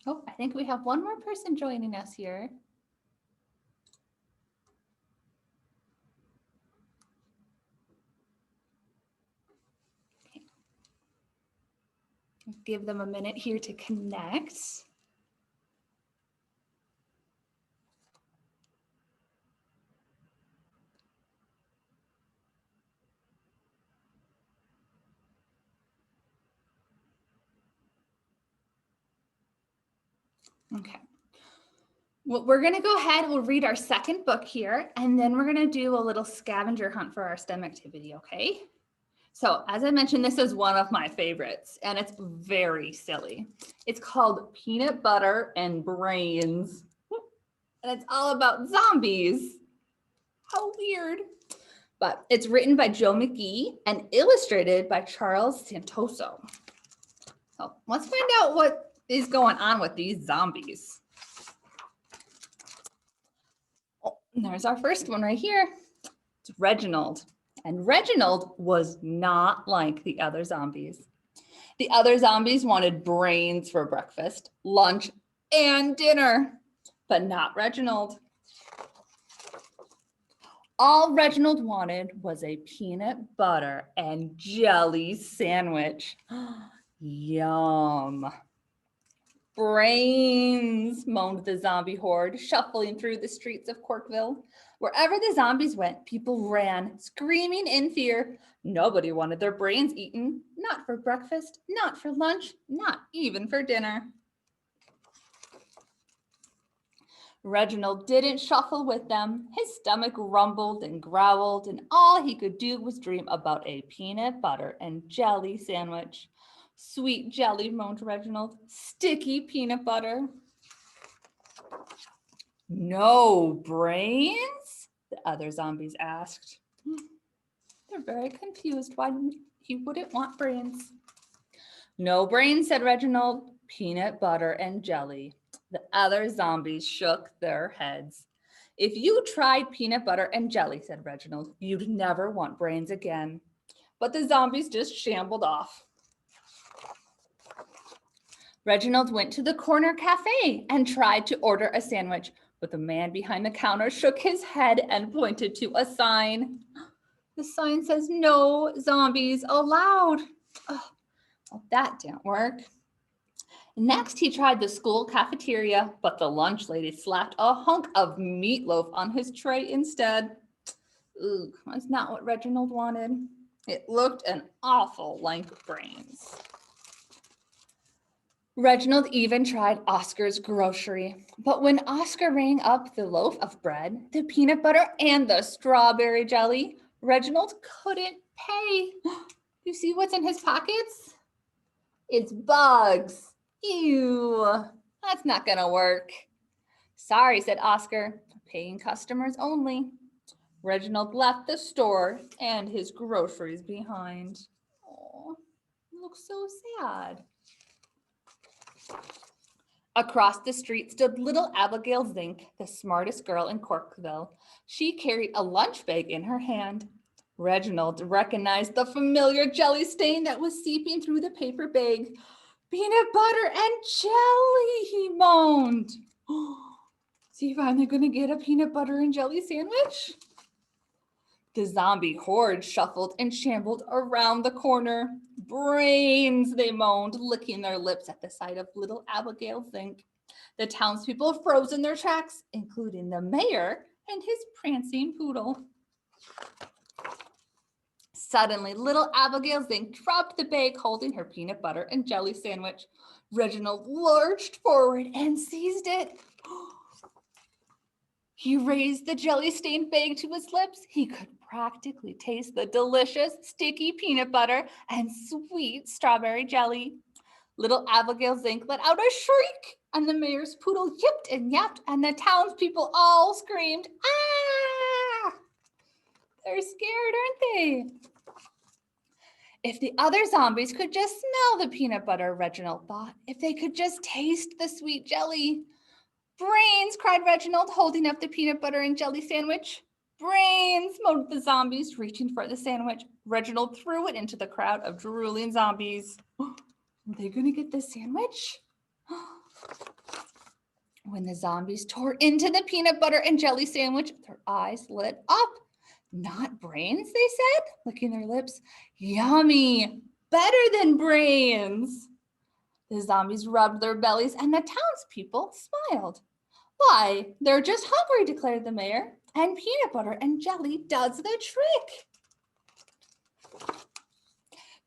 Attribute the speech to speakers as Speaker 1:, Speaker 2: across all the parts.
Speaker 1: Oh, I think we have one more person joining us here. Okay. Give them a minute here to connect. Okay. Well, we're going to go ahead. We'll read our second book here, and then we're going to do a little scavenger hunt for our STEM activity, okay? So as I mentioned, this is one of my favorites, and it's very silly. It's called Peanut Butter and Brains, and it's all about zombies. How weird. But it's written by Joe McGee and illustrated by Charles Santoso. So let's find out what is going on with these zombies. Oh, and there's our first one right here. It's Reginald. And Reginald was not like the other zombies. The other zombies wanted brains for breakfast, lunch, and dinner, but not Reginald. All Reginald wanted was a peanut butter and jelly sandwich. Yum. Brains, moaned the zombie horde, shuffling through the streets of Corkville. Wherever the zombies went, people ran, screaming in fear. Nobody wanted their brains eaten, not for breakfast, not for lunch, not even for dinner. Reginald didn't shuffle with them. His stomach rumbled and growled, and all he could do was dream about a peanut butter and jelly sandwich. Sweet jelly, moaned Reginald. Sticky peanut butter. No brains? The other zombies asked. They're very confused why he wouldn't want brains. No brains, said Reginald. Peanut butter and jelly. The other zombies shook their heads. If you tried peanut butter and jelly, said Reginald, you'd never want brains again. But the zombies just shambled off. Reginald went to the corner cafe and tried to order a sandwich, but the man behind the counter shook his head and pointed to a sign. The sign says, no zombies allowed. Oh, well, that didn't work. Next, he tried the school cafeteria, but the lunch lady slapped a hunk of meatloaf on his tray instead. Ooh, that's not what Reginald wanted. It looked an awful like brains. Reginald even tried Oscar's grocery, but when Oscar rang up the loaf of bread, the peanut butter, and the strawberry jelly, Reginald couldn't pay. You see what's in his pockets? It's bugs. Ew, that's not gonna work. Sorry, said Oscar, paying customers only. Reginald left the store and his groceries behind. Oh, looks so sad. Across the street stood little Abigail Zink, the smartest girl in Corkville. She carried a lunch bag in her hand. Reginald recognized the familiar jelly stain that was seeping through the paper bag. Peanut butter and jelly, he moaned. Is he finally going to get a peanut butter and jelly sandwich? The zombie horde shuffled and shambled around the corner. Brains, they moaned, licking their lips at the sight of little Abigail Zink. The townspeople froze in their tracks, including the mayor and his prancing poodle. Suddenly, little Abigail Zink dropped the bag holding her peanut butter and jelly sandwich. Reginald lurched forward and seized it. He raised the jelly-stained bag to his lips. He could practically taste the delicious, sticky peanut butter and sweet strawberry jelly. Little Abigail Zink let out a shriek, and the mayor's poodle yipped and yapped, and the townspeople all screamed, ah! They're scared, aren't they? If the other zombies could just smell the peanut butter, Reginald thought. If they could just taste the sweet jelly. Brains, cried Reginald, holding up the peanut butter and jelly sandwich. Brains, moaned the zombies, reaching for the sandwich. Reginald threw it into the crowd of drooling zombies. Are they going to get the sandwich? When the zombies tore into the peanut butter and jelly sandwich, their eyes lit up. Not brains, they said, licking their lips. Yummy, better than brains. The zombies rubbed their bellies and the townspeople smiled. Why, they're just hungry, declared the mayor, and peanut butter and jelly does the trick.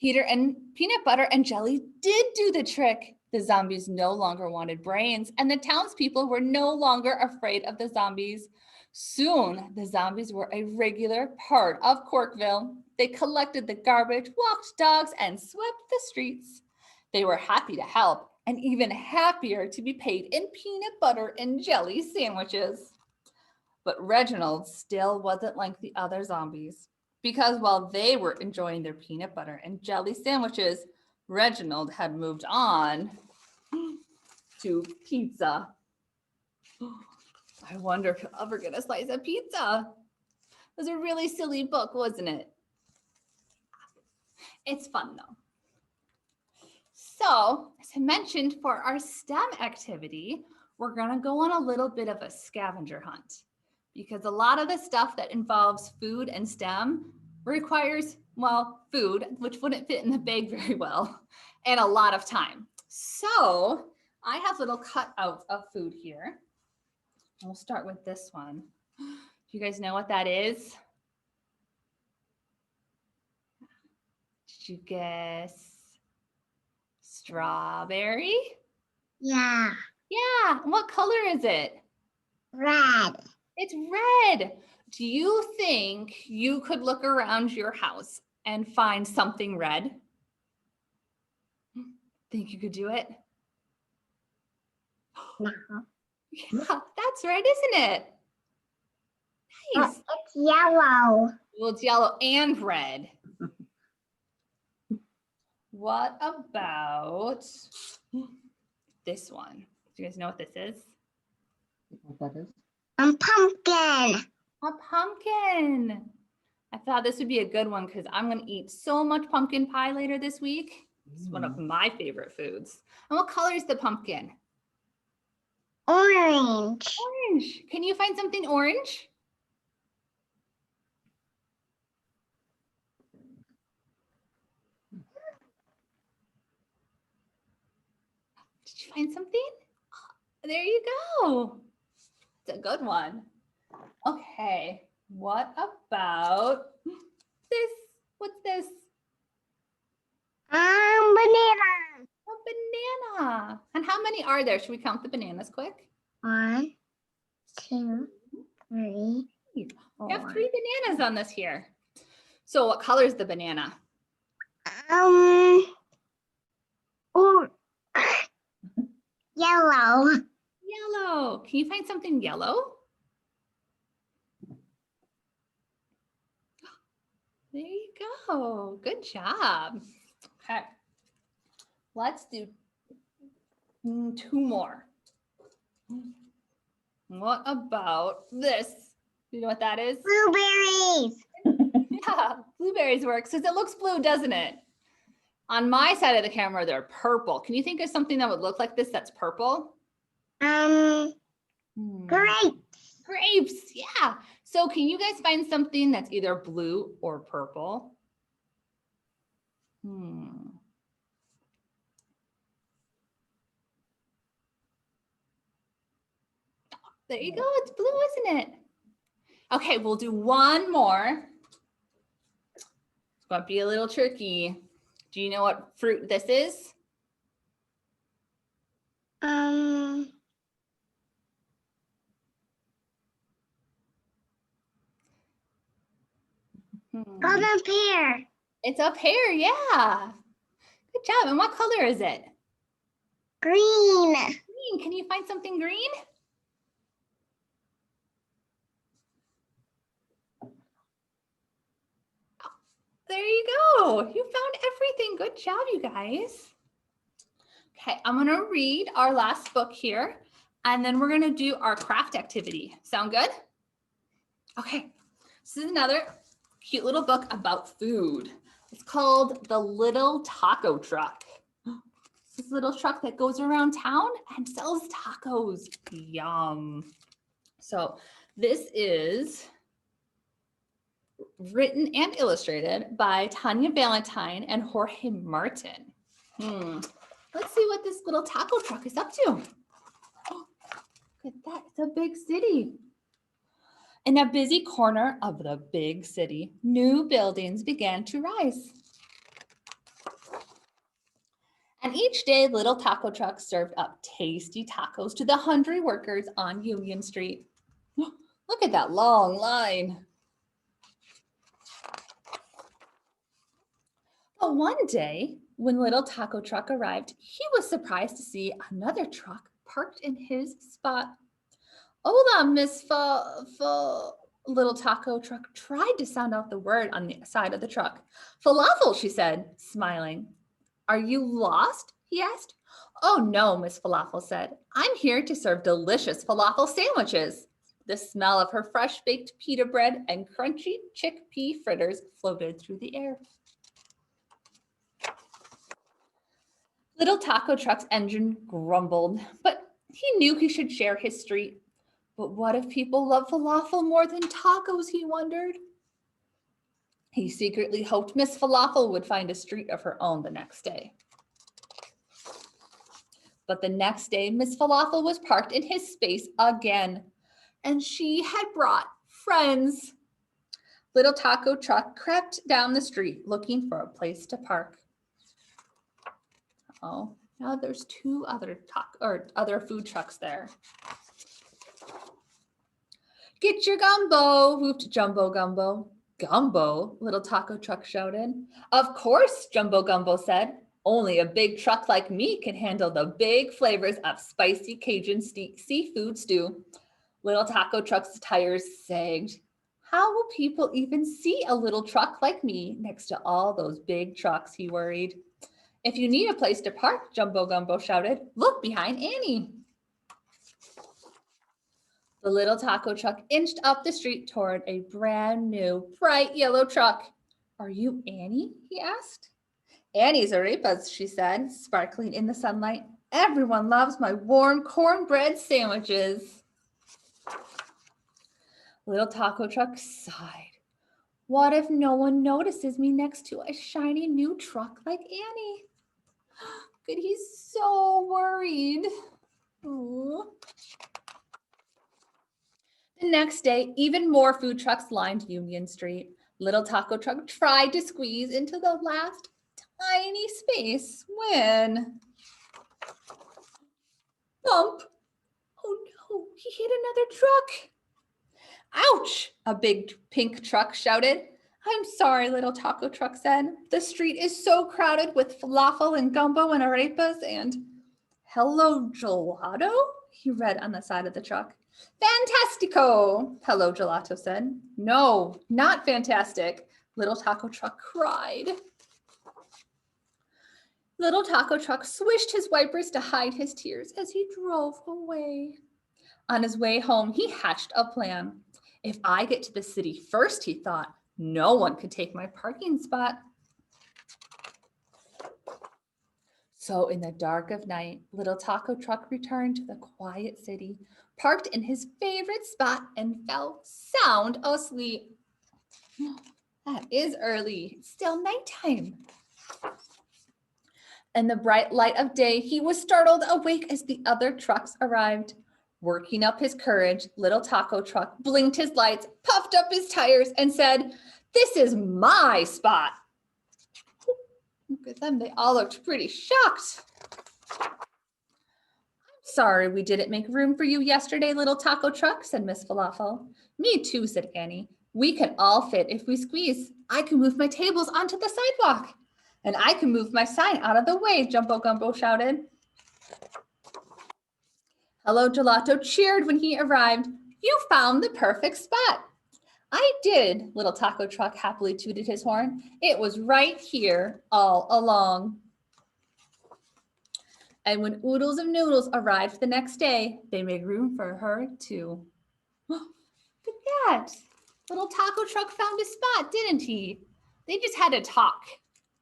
Speaker 1: Peanut butter and jelly did do the trick. The zombies no longer wanted brains, and the townspeople were no longer afraid of the zombies. Soon, the zombies were a regular part of Corkville. They collected the garbage, walked dogs, and swept the streets. They were happy to help, and even happier to be paid in peanut butter and jelly sandwiches. But Reginald still wasn't like the other zombies, because while they were enjoying their peanut butter and jelly sandwiches, Reginald had moved on to pizza. I wonder if he'll ever get a slice of pizza. It was a really silly book, wasn't it? It's fun though. So, as I mentioned, for our STEM activity, we're gonna go on a little bit of a scavenger hunt because a lot of the stuff that involves food and STEM requires, well, food, which wouldn't fit in the bag very well, and a lot of time. So I have little cutouts of food here. We'll start with this one. Do you guys know what that is? Did you guess strawberry?
Speaker 2: Yeah.
Speaker 1: Yeah, and what color is it?
Speaker 2: Red.
Speaker 1: It's red. Do you think you could look around your house and find something red? Think you could do it?
Speaker 2: No.
Speaker 1: Yeah, that's right, isn't it? Nice.
Speaker 2: It's yellow.
Speaker 1: Well, it's yellow and red. What about this one? Do you guys know what this is?
Speaker 3: What that is?
Speaker 2: Pumpkin.
Speaker 1: A pumpkin. I thought this would be a good one because I'm going to eat so much pumpkin pie later this week. It's one of my favorite foods. And what color is the pumpkin?
Speaker 2: Orange.
Speaker 1: Orange. Can you find something orange? Did you find something? There you go. It's a good one. Okay. What about this? What's this?
Speaker 2: Banana.
Speaker 1: A banana. And how many are there? Should we count the bananas quick?
Speaker 2: 1, 2, 3,
Speaker 1: We
Speaker 2: 4.
Speaker 1: have 3 bananas on this here. So what color is the banana?
Speaker 2: Or yellow.
Speaker 1: Yellow. Can you find something yellow? There you go. Good job. Okay. Let's do 2 more. What about this? You know what that is?
Speaker 2: Blueberries.
Speaker 1: Yeah, blueberries works because it looks blue, doesn't it? On my side of the camera, they're purple. Can you think of something that would look like this that's purple?
Speaker 2: Grapes.
Speaker 1: Grapes, yeah. So can you guys find something that's either blue or purple? There you go, it's blue, isn't it? Okay, we'll do one more. It's going to be a little tricky. Do you know what fruit this is?
Speaker 2: Golden pear.
Speaker 1: It's a pear, yeah. Good job. And what color is it?
Speaker 2: Green.
Speaker 1: Green. Can you find something green? There you go. You found everything. Good job, you guys. Okay, I'm going to read our last book here, and then we're going to do our craft activity. Sound good? Okay, this is another cute little book about food. It's called The Little Taco Truck. this little truck that goes around town and sells tacos. Yum. So this is written and illustrated by Tanya Valentine and Jorge Martin. Let's see what this little taco truck is up to. Look at that, it's a big city. In a busy corner of the big city, new buildings began to rise. And each day, little taco trucks served up tasty tacos to the hungry workers on Union Street. Look at that long line. But one day, when little taco truck arrived, he was surprised to see another truck parked in his spot. Hola, Miss Little taco truck tried to sound out the word on the side of the truck. Falafel, she said, smiling. Are you lost? He asked. Oh no, Miss Falafel said. I'm here to serve delicious falafel sandwiches. The smell of her fresh baked pita bread and crunchy chickpea fritters floated through the air. Little taco truck's engine grumbled, but he knew he should share his street. But what if people love falafel more than tacos, he wondered. He secretly hoped Miss Falafel would find a street of her own the next day. But the next day, Miss Falafel was parked in his space again, and she had brought friends. Little taco truck crept down the street looking for a place to park. Oh, now there's two other food trucks there. Get your gumbo, whooped Jumbo Gumbo. Gumbo, little taco truck shouted. Of course, Jumbo Gumbo said. Only a big truck like me can handle the big flavors of spicy Cajun seafood stew. Little taco truck's tires sagged. How will people even see a little truck like me next to all those big trucks, he worried. If you need a place to park, Jumbo Gumbo shouted, look behind Annie. The little taco truck inched up the street toward a brand new, bright yellow truck. Are you Annie? He asked. Annie's arepas, she said, sparkling in the sunlight. Everyone loves my warm cornbread sandwiches. Little taco truck sighed. What if no one notices me next to a shiny new truck like Annie? Good, he's so worried. Aww. The next day, even more food trucks lined Union Street. Little taco truck tried to squeeze into the last tiny space when... Bump! Oh no, he hit another truck. Ouch! A big pink truck shouted. I'm sorry, little taco truck said. The street is so crowded with falafel and gumbo and arepas and... Hello, gelato? He read on the side of the truck. Fantastico, Hello Gelato said. No, not fantastic, little taco truck cried. Little taco truck swished his wipers to hide his tears as he drove away. On his way home, he hatched a plan. If I get to the city first, he thought, no one could take my parking spot. So in the dark of night, little taco truck returned to the quiet city, parked in his favorite spot, and fell sound asleep. That is early. It's still nighttime. In the bright light of day, he was startled awake as the other trucks arrived. Working up his courage, little taco truck blinked his lights, puffed up his tires, and said, "This is my spot." Look at them, they all looked pretty shocked. I'm sorry we didn't make room for you yesterday, little taco truck, said Miss Falafel. Me too, said Annie. We can all fit if we squeeze. I can move my tables onto the sidewalk. And I can move my sign out of the way, Jumbo Gumbo shouted. Hello Gelato cheered when he arrived. You found the perfect spot. I did, little taco truck happily tooted his horn. It was right here all along. And when Oodles of Noodles arrived the next day, they made room for her too. Look at that. Little taco truck found a spot, didn't he? They just had to talk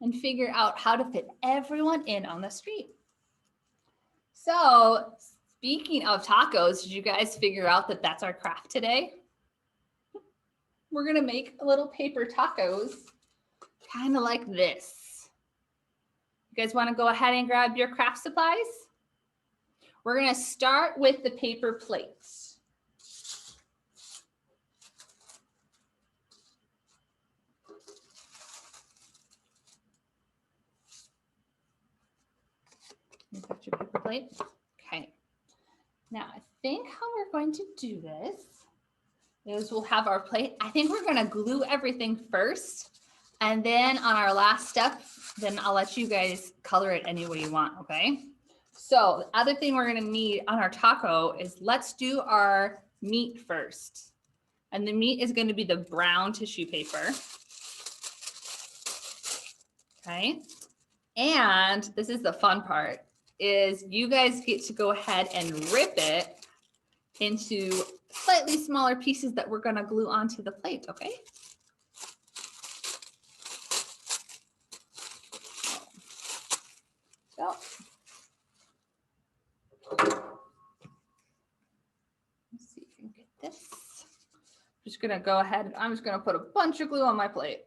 Speaker 1: and figure out how to fit everyone in on the street. So speaking of tacos, did you guys figure out that that's our craft today? We're gonna make little paper tacos, kind of like this. You guys wanna go ahead and grab your craft supplies? We're gonna start with the paper plates. You got your paper plate? Okay. Now I think how we're going to do this is we'll have our plate. I think we're gonna glue everything first, and then on our last step, then I'll let you guys color it any way you want, okay? So the other thing we're gonna need on our taco is let's do our meat first. And the meat is gonna be the brown tissue paper. Okay. And this is the fun part, is you guys get to go ahead and rip it into slightly smaller pieces that we're gonna glue onto the plate, okay? So, let's see if we can get this. Just gonna go ahead and I'm just gonna put a bunch of glue on my plate.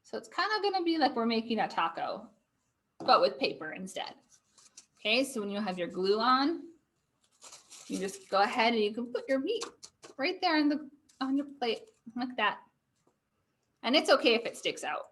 Speaker 1: So it's kind of gonna be like we're making a taco, but with paper instead. Okay, so when you have your glue on, you just go ahead and you can put your meat right there on your plate like that. And it's okay if it sticks out.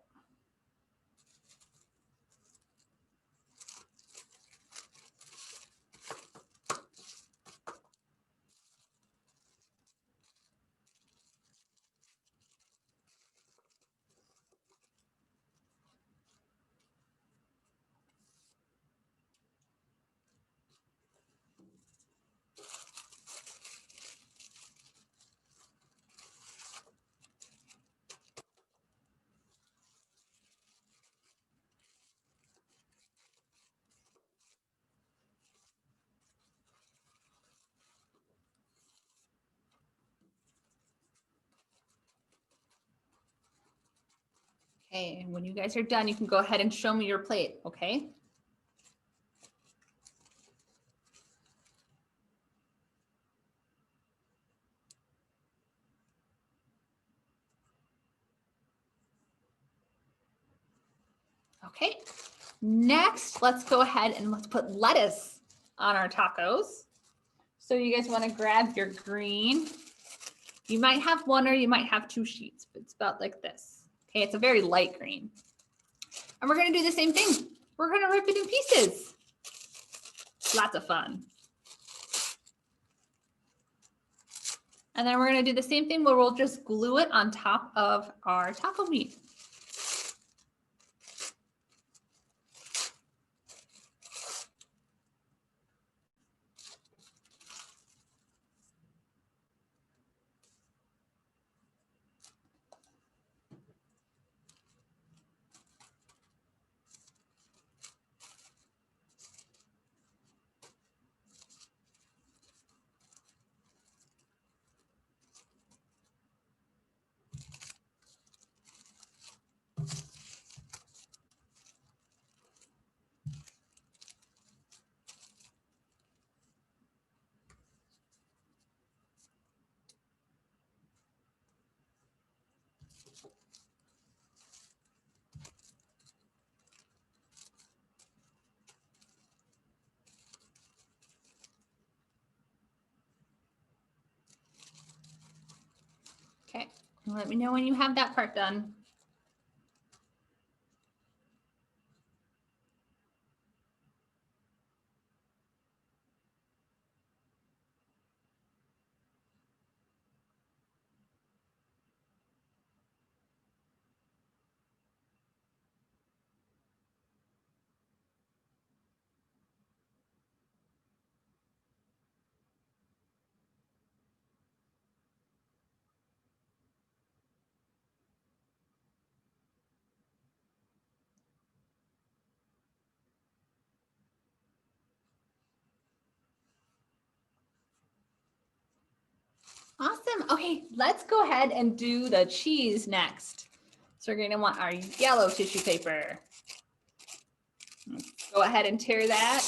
Speaker 1: Okay, and when you guys are done, you can go ahead and show me your plate, okay? Okay, next, let's go ahead and let's put lettuce on our tacos. So you guys wanna grab your green. You might have one or you might have two sheets, but it's about like this. Okay, it's a very light green. And we're gonna do the same thing. We're gonna rip it in pieces. Lots of fun. And then we're gonna do the same thing where we'll just glue it on top of our taco meat. Okay, let me know when you have that part done. Awesome. Okay, let's go ahead and do the cheese next. So we're going to want our yellow tissue paper. Go ahead and tear that.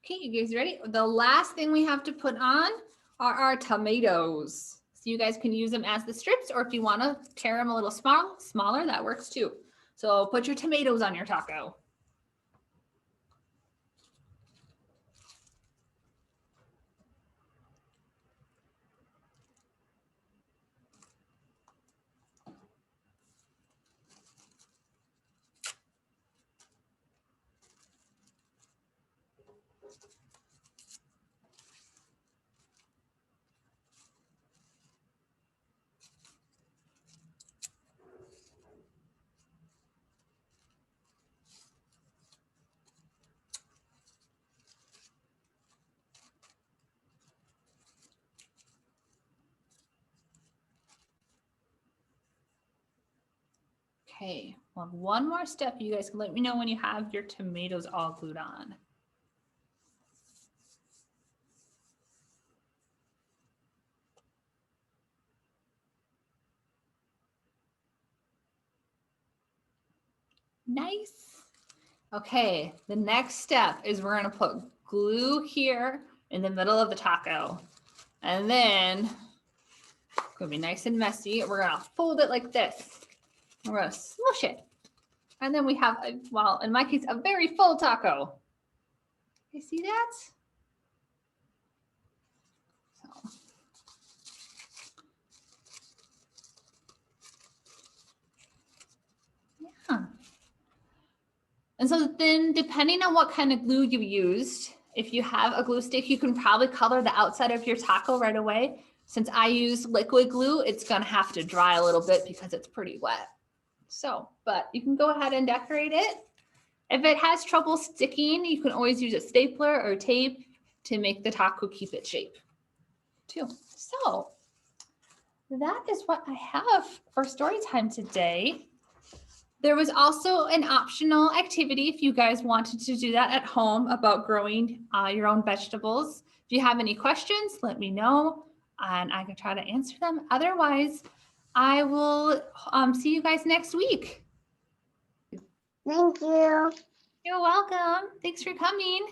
Speaker 1: Okay, you guys ready? The last thing we have to put on are our tomatoes. So you guys can use them as the strips, or if you want to tear them a little smaller, that works too. So put your tomatoes on your taco. Okay, well, one more step. You guys can let me know when you have your tomatoes all glued on. Nice. Okay, the next step is we're gonna put glue here in the middle of the taco. And then it's gonna be nice and messy. We're gonna fold it like this. We're gonna smush it. And then we have, well, in my case, a very full taco. You see that? So. Yeah. And so then depending on what kind of glue you used, if you have a glue stick, you can probably color the outside of your taco right away. Since I use liquid glue, it's gonna have to dry a little bit because it's pretty wet. So, but you can go ahead and decorate it. If it has trouble sticking, you can always use a stapler or tape to make the taco keep its shape too. So that is what I have for story time today. There was also an optional activity if you guys wanted to do that at home about growing your own vegetables. If you have any questions, let me know and I can try to answer them. Otherwise, I will see you guys next week.
Speaker 2: Thank you.
Speaker 1: You're welcome. Thanks for coming.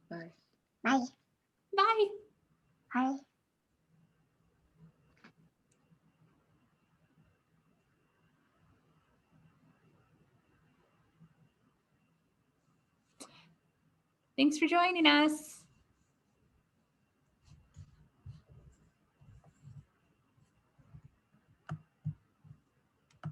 Speaker 3: Bye.
Speaker 2: Bye.
Speaker 1: Bye.
Speaker 2: Bye.
Speaker 1: Thanks for joining us.